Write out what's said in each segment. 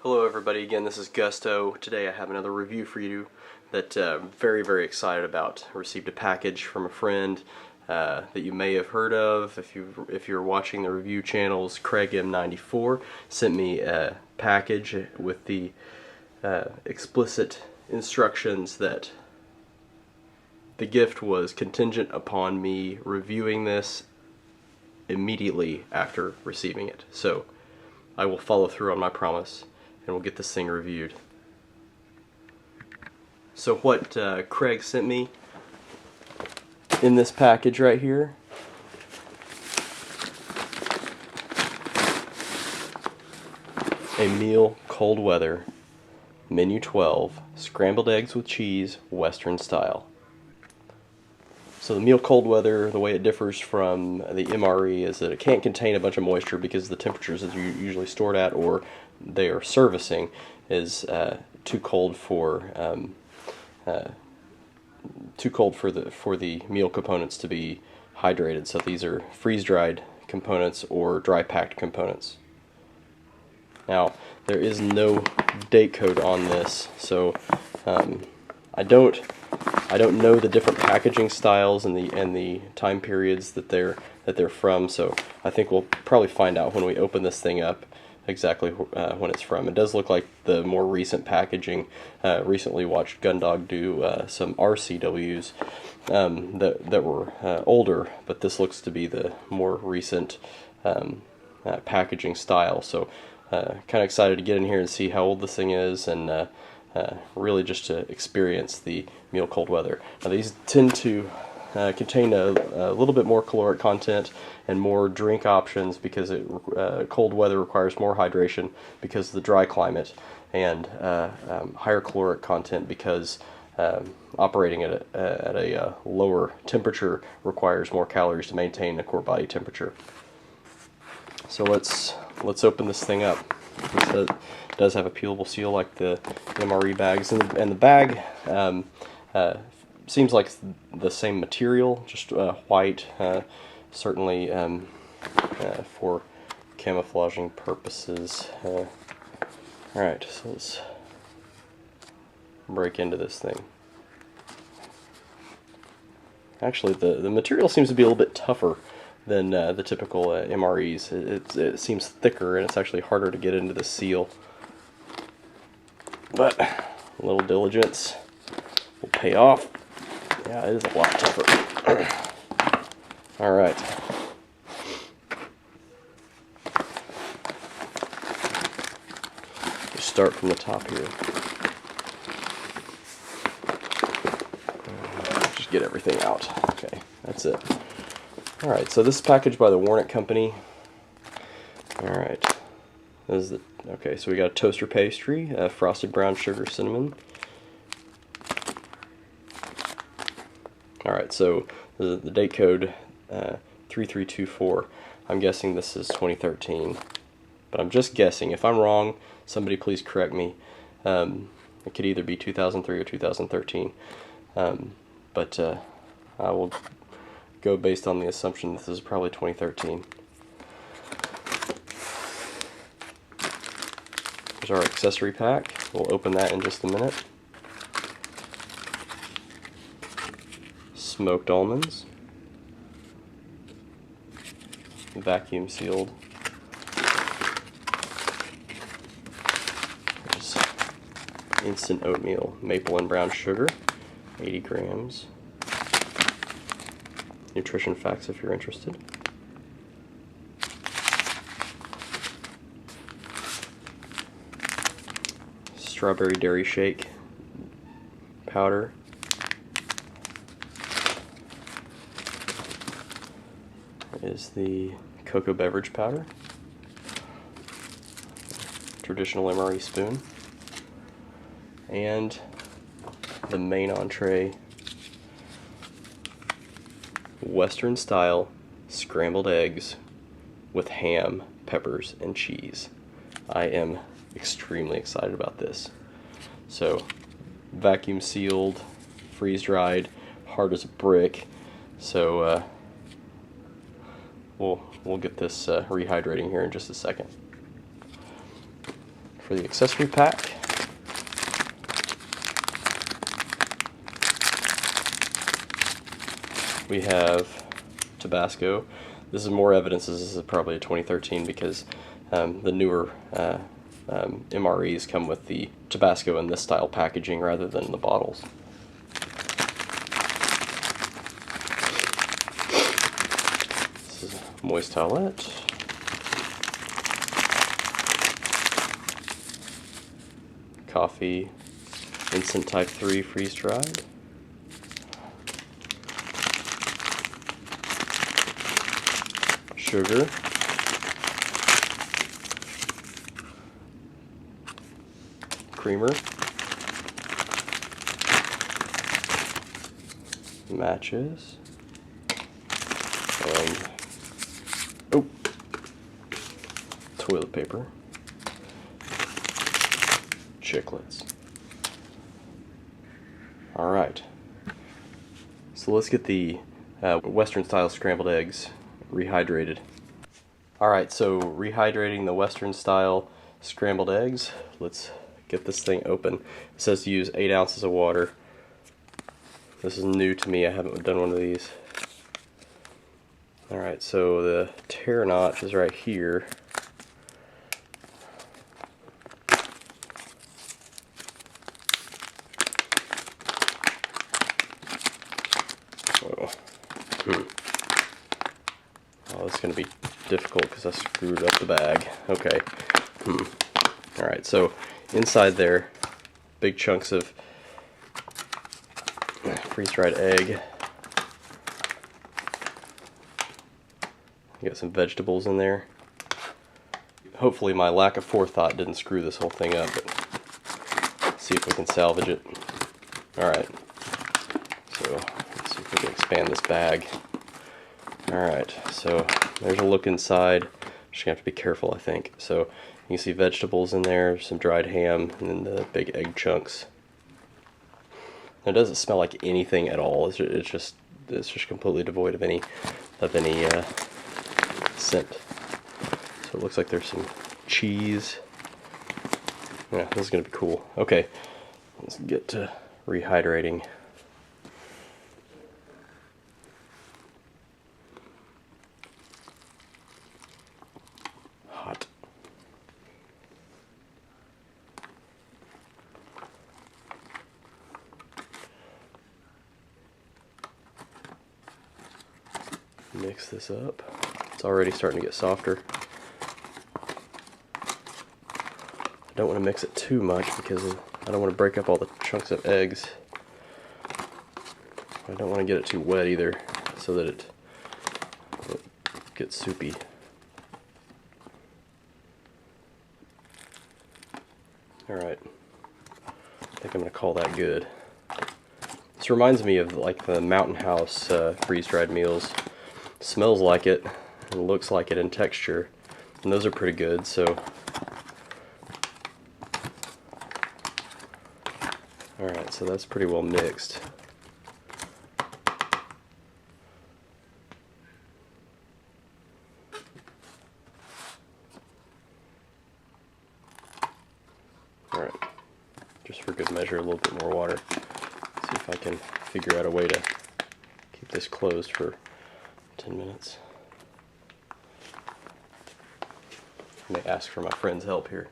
Hello everybody, again this is Gusto. Today I have another review for you that I'm very excited about. I received a package from a friend that you may have heard of if you're watching the review channels. Craig-M94 sent me a package with the explicit instructions that the gift was contingent upon me reviewing this immediately after receiving it. So I will follow through on my promise and we'll get this thing reviewed. So what Craig sent me in this package right here a meal cold weather menu 12 scrambled eggs with cheese Western style. So the meal cold weather, the way it differs from the MRE is that it can't contain a bunch of moisture because the temperatures that you usually stored at or they are servicing is too cold for the meal components to be hydrated. So these are freeze-dried components or dry-packed components. Now there is no date code on this, so I don't know the different packaging styles and the time periods that they're from. So I think we'll probably find out when we open this thing up exactly when it's from. It does look like the more recent packaging. Recently watched Gundog do some RCWs that were older, but this looks to be the more recent packaging style. So kind of excited to get in here and see how old this thing is, and really just to experience the meal cold weather. Now these tend to contain a little bit more caloric content and more drink options because cold weather requires more hydration because of the dry climate, and higher caloric content because operating at a lower temperature requires more calories to maintain a core body temperature. So let's open this thing up. It does have a peelable seal like the MRE bags, and the bag seems like the same material, just white, certainly for camouflaging purposes. Alright, so let's break into this thing. Actually, the material seems to be a little bit tougher than the typical MREs. It seems thicker, and it's actually harder to get into the seal. But a little diligence will pay off. Yeah, it is a lot tougher. Alright. Just start from the top here. Just get everything out. Okay, that's it. Alright, so this is packaged by the Warnick Company. Alright. This is the, okay, so we got a toaster pastry, frosted brown sugar cinnamon. Alright, so the date code 3324. I'm guessing this is 2013, but I'm just guessing. If I'm wrong, somebody please correct me. It could either be 2003 or 2013, but I will go based on the assumption this is probably 2013. There's our accessory pack. We'll open that in just a minute. Smoked almonds, vacuum sealed. There's instant oatmeal, maple and brown sugar, 80 grams. Nutrition facts if you're interested. Strawberry dairy shake powder. Is the cocoa beverage powder, traditional MRE spoon, and the main entree, Western style scrambled eggs with ham, peppers, and cheese. I am extremely excited about this. So vacuum sealed, freeze dried, hard as a brick. So we'll get this rehydrating here in just a second. For the accessory pack, we have Tabasco. This is more evidence this is probably a 2013 because the newer MREs come with the Tabasco in this style packaging rather than the bottles. This is a moist towelette. Coffee, instant type 3 freeze dried. Sugar. Creamer. Matches. And toilet paper. Chiclets. Alright. So let's get the Western style scrambled eggs rehydrated. Alright, so rehydrating the Western style scrambled eggs. Let's get this thing open. It says to use 8 ounces of water. This is new to me, I haven't done one of these. Alright, so the tear notch is right here. Oh, this is going to be difficult because I screwed up the bag. Okay. Alright, so inside there, big chunks of freeze-dried egg. You got some vegetables in there. Hopefully my lack of forethought didn't screw this whole thing up, but let's see if we can salvage it. Alright. So, let's see if we can expand this bag. Alright, so there's a look inside. Just gonna have to be careful, I think. So you can see vegetables in there, some dried ham, and then the big egg chunks. It doesn't smell like anything at all. It's just completely devoid of any scent. So it looks like there's some cheese. Yeah, this is gonna be cool. Okay, let's get to rehydrating. Hot. Mix this up. It's already starting to get softer. I don't want to mix it too much because I don't want to break up all the chunks of eggs. I don't want to get it too wet either, so that it gets soupy. Alright, I think I'm going to call that good. This reminds me of like the Mountain House freeze-dried meals. Smells like it and looks like it in texture, and those are pretty good. So alright, so that's pretty well mixed. Alright, just for good measure, a little bit more water. See if I can figure out a way to keep this closed for 10 minutes. I may ask for my friend's help here.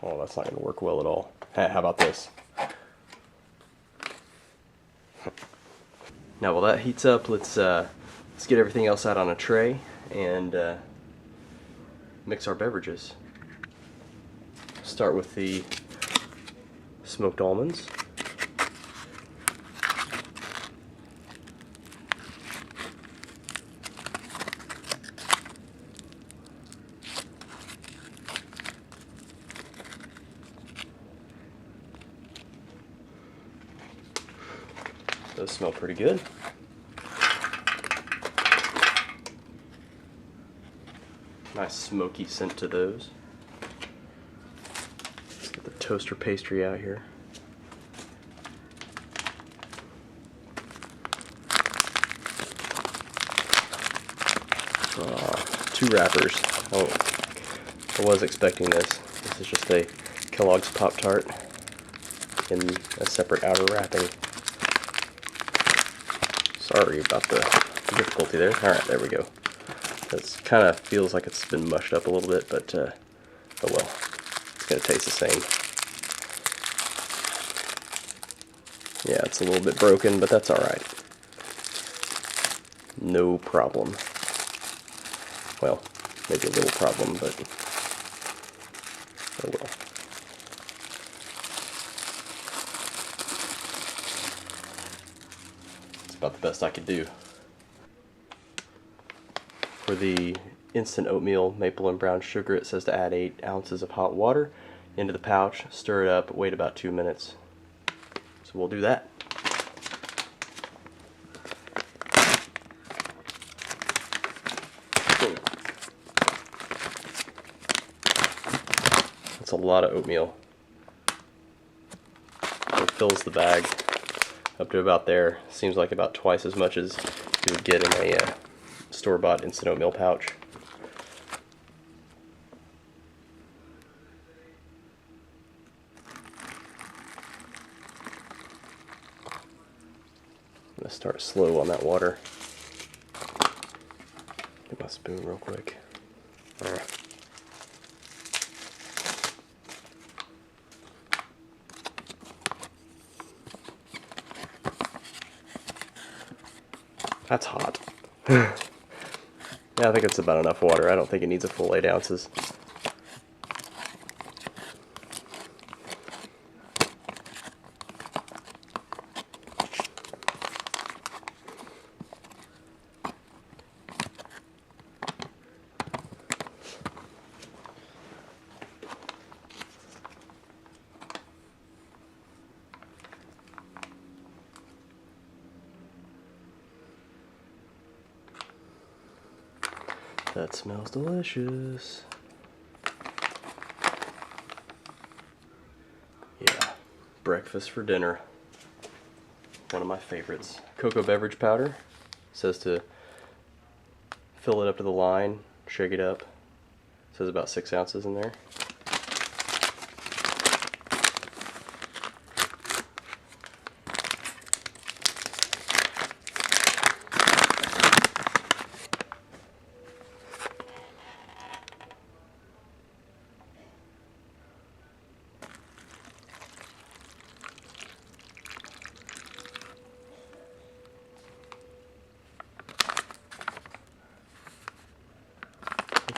Oh, that's not going to work well at all. Hey, how about this? Now while that heats up, let's get everything else out on a tray and mix our beverages. Start with the smoked almonds. Those smell pretty good. Nice smoky scent to those. Let's get the toaster pastry out here. 2 wrappers. Oh, I was expecting this. This is just a Kellogg's Pop-Tart in a separate outer wrapping. Sorry about the difficulty there. Alright, there we go. This kind of feels like it's been mushed up a little bit, but oh well. It's going to taste the same. Yeah, it's a little bit broken, but that's alright. No problem. Well, maybe a little problem, but oh well. It's about the best I could do. For the instant oatmeal maple and brown sugar, it says to add 8 ounces of hot water into the pouch, stir it up, wait about 2 minutes. So we'll do that. That's a lot of oatmeal. It fills the bag up to about there. Seems like about twice as much as you would get in a store-bought instant oatmeal pouch. I'm going to start slow on that water. Get my spoon real quick. That's hot. Yeah, I think it's about enough water. I don't think it needs a full 8 ounces. That smells delicious. Yeah, breakfast for dinner. One of my favorites. Cocoa beverage powder. Says to fill it up to the line, shake it up. Says about 6 ounces in there.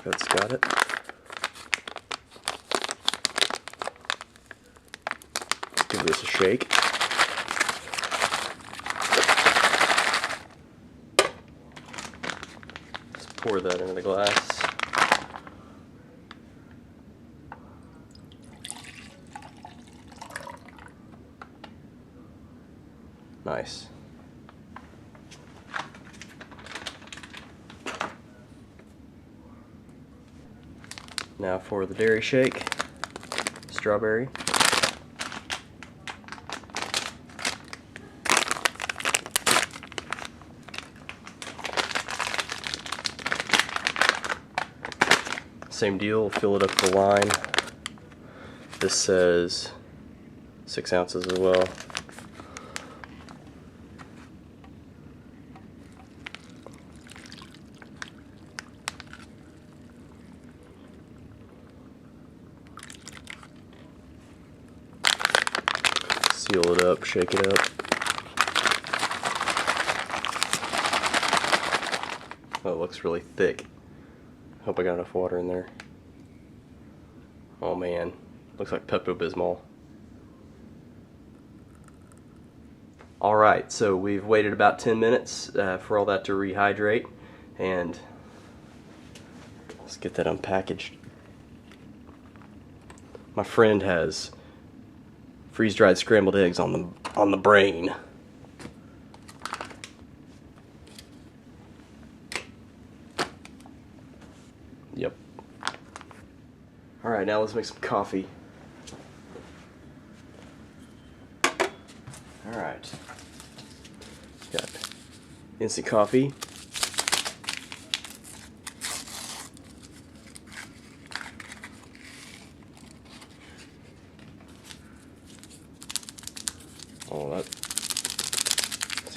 That's got it. Give this a shake. Just pour that into the glass. Nice. Now for the dairy shake, strawberry. Same deal, fill it up to the line. This says 6 ounces as well. Seal it up, shake it up. Oh, it looks really thick. Hope I got enough water in there. Oh man, looks like Pepto-Bismol. Alright, so we've waited about 10 minutes for all that to rehydrate, and let's get that unpackaged. My friend has freeze-dried scrambled eggs on the brain. Yep. Alright, now let's make some coffee. Alright. Got instant coffee.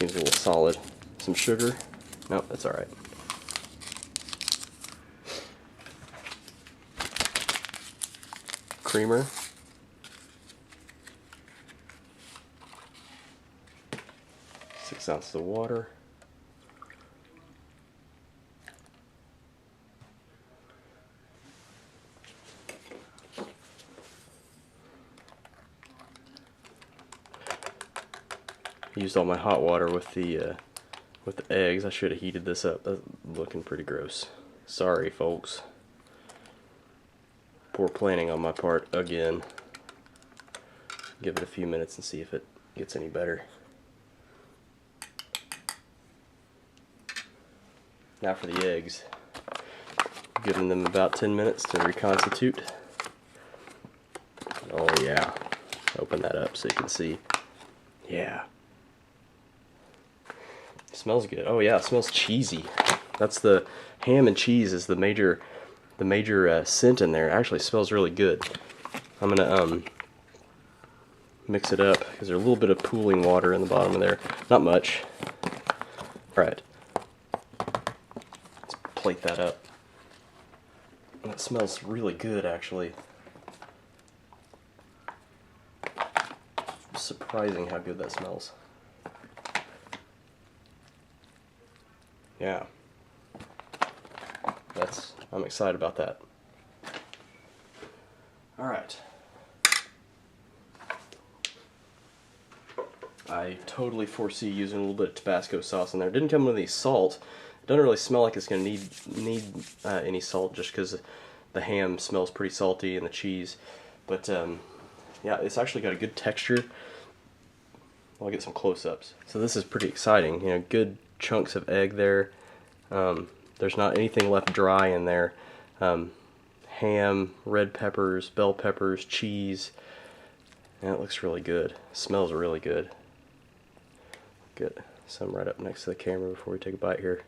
seems a little solid. Some sugar. No, that's alright. Creamer. Six ounces of water. Used all my hot water with the eggs. I should have heated this up. That's looking pretty gross. Sorry, folks. Poor planning on my part again. Give it a few minutes and see if it gets any better. Now for the eggs. Giving them about 10 minutes to reconstitute. Oh yeah. Open that up so you can see. Yeah. Smells good. Oh yeah, it smells cheesy. That's the ham and cheese is the major scent in there. It actually smells really good. I'm gonna mix it up because there's a little bit of pooling water in the bottom of there. Not much. All right. Let's plate that up. That smells really good, actually. Surprising how good that smells. Yeah. I'm excited about that. Alright. I totally foresee using a little bit of Tabasco sauce in there. It didn't come with any salt. It doesn't really smell like it's going to need any salt just because the ham smells pretty salty and the cheese. But yeah, it's actually got a good texture. I'll get some close-ups. So this is pretty exciting. You know, good chunks of egg there. There's not anything left dry in there. Ham, red peppers, bell peppers, cheese. And it looks really good. It smells really good. Get some right up next to the camera before we take a bite here.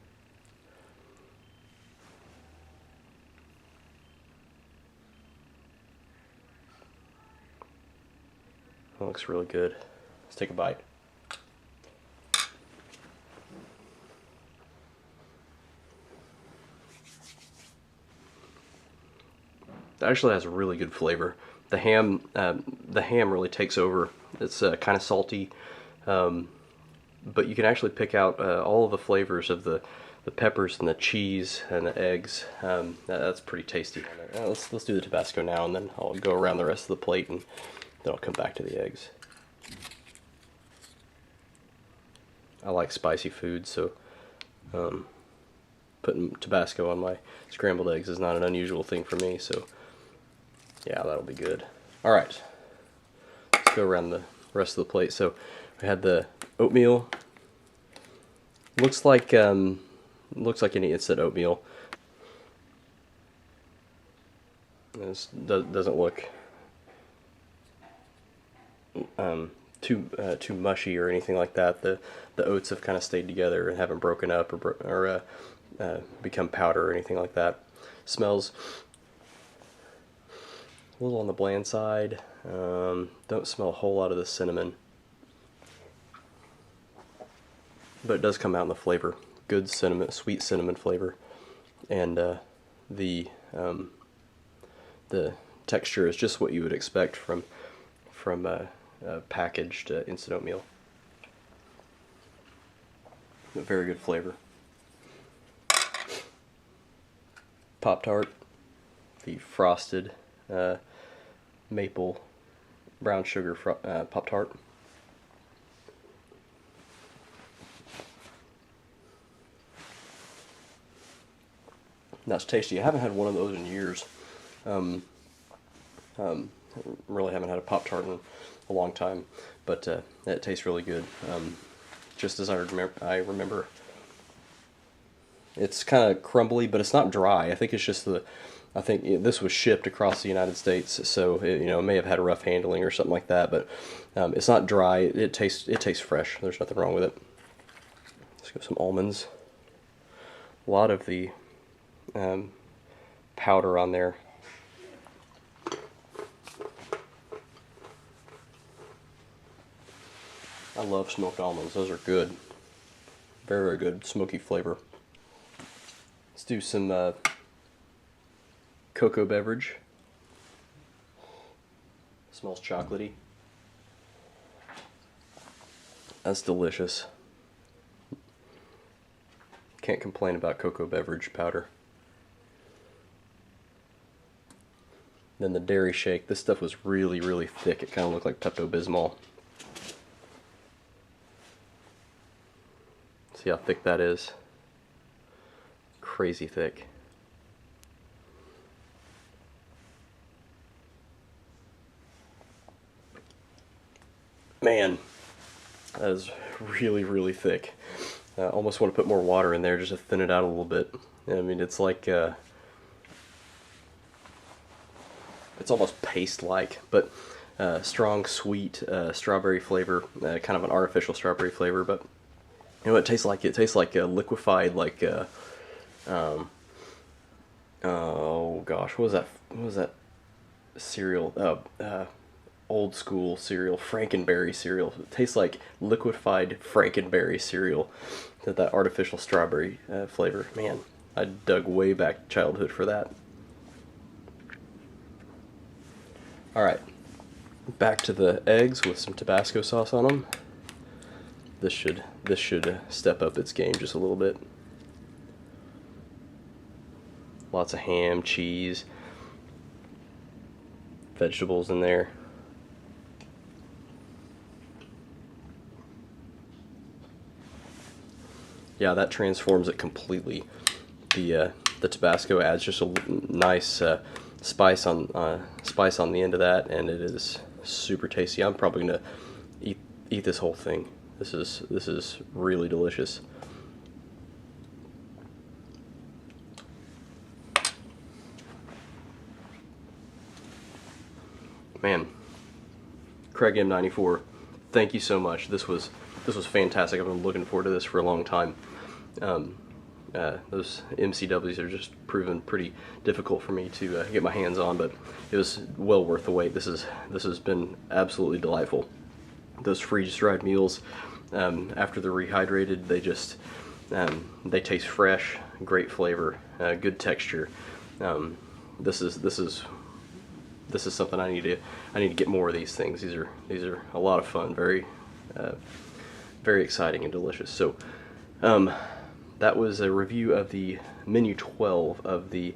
That looks really good. Let's take a bite. It actually has a really good flavor. The ham really takes over. It's kind of salty, but you can actually pick out all of the flavors of the peppers and the cheese and the eggs. That's pretty tasty. Let's do the Tabasco now, and then I'll go around the rest of the plate, and then I'll come back to the eggs. I like spicy food, so putting Tabasco on my scrambled eggs is not an unusual thing for me. So yeah, that'll be good. All right, let's go around the rest of the plate. So we had the oatmeal. Looks like any instant oatmeal. This doesn't look too mushy or anything like that. The oats have kind of stayed together and haven't broken up or become powder or anything like that. Smells a little on the bland side. Don't smell a whole lot of the cinnamon, but it does come out in the flavor. Good cinnamon, sweet cinnamon flavor, and the texture is just what you would expect from packaged instant oatmeal. A very good flavor. Pop-Tart, the frosted maple brown sugar Pop-Tart. That's tasty. I haven't had one of those in years. Really haven't had a Pop-Tart in a long time, but it tastes really good. Just as I remember. It's kind of crumbly, but it's not dry. I think it's just I think this was shipped across the United States, so it may have had a rough handling or something like that. But it's not dry. It tastes fresh. There's nothing wrong with it. Let's go some almonds. A lot of the powder on there. I love smoked almonds. Those are good. Very, very good, smoky flavor. Let's do some cocoa beverage. Smells chocolatey. That's delicious. Can't complain about cocoa beverage powder. Then the dairy shake. This stuff was really, really thick. It kind of looked like Pepto-Bismol. See how thick that is? Crazy thick. Man, that is really, really thick. I almost want to put more water in there just to thin it out a little bit. I mean, it's like, it's almost paste-like, but strong, sweet strawberry flavor, kind of an artificial strawberry flavor, but you know what it tastes like? It tastes like a liquefied, like, oh gosh, what was that cereal? Old school cereal, Frankenberry cereal. It tastes like liquefied Frankenberry cereal. That artificial strawberry flavor. Man, I dug way back to childhood for that. Alright, back to the eggs with some Tabasco sauce on them. This should step up its game just a little bit. Lots of ham, cheese, vegetables in there. Yeah, that transforms it completely. The Tabasco adds just a nice spice on the end of that, and it is super tasty. I'm probably gonna eat this whole thing. This is really delicious. Man, Craig M94, thank you so much. This was fantastic. I've been looking forward to this for a long time. Those MCWs are just proven pretty difficult for me to get my hands on, but it was well worth the wait. This has been absolutely delightful. Those freeze-dried meals, after they're rehydrated, they taste fresh, great flavor, good texture. This is something I need to get more of these things. These are a lot of fun, very exciting and delicious. So that was a review of the menu 12 of the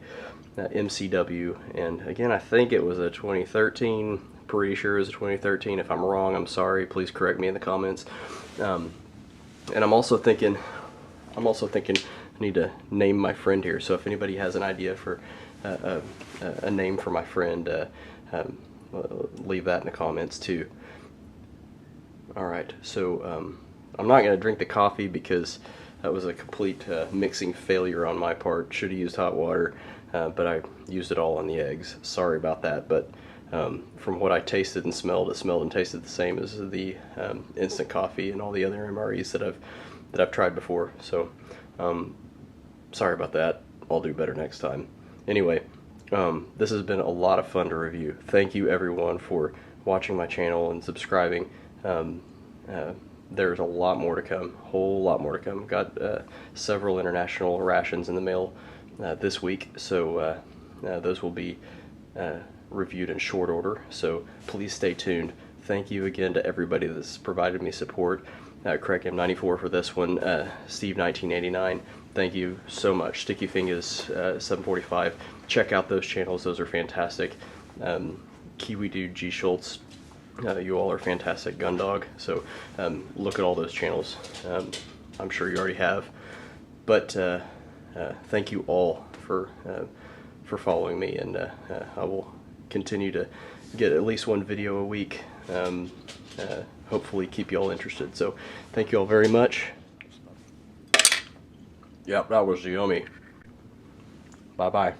MCW, and again, I think it was a 2013. Pretty sure it was a 2013. If I'm wrong, I'm sorry. Please correct me in the comments. And I'm also thinking I need to name my friend here. So if anybody has an idea for a name for my friend, leave that in the comments too. Alright, so I'm not going to drink the coffee because that was a complete mixing failure on my part. Should have used hot water, but I used it all on the eggs. Sorry about that, but from what I tasted and smelled, it smelled and tasted the same as the instant coffee and all the other MREs that I've tried before. So sorry about that. I'll do better next time. Anyway, this has been a lot of fun to review. Thank you everyone for watching my channel and subscribing. There's a lot more to come, whole lot more to come. Got several international rations in the mail this week, so those will be reviewed in short order, so please stay tuned. Thank you again to everybody that's provided me support. Craig M94 for this one, Steve1989, thank you so much. Sticky Fingers 745, check out those channels, those are fantastic. Kiwi Dude, G Schultz, you all are fantastic. Gundog, so look at all those channels. I'm sure you already have, but thank you all for following me, and I will continue to get at least one video a week. Hopefully keep you all interested. So thank you all very much. Yep, that was yummy. Bye bye.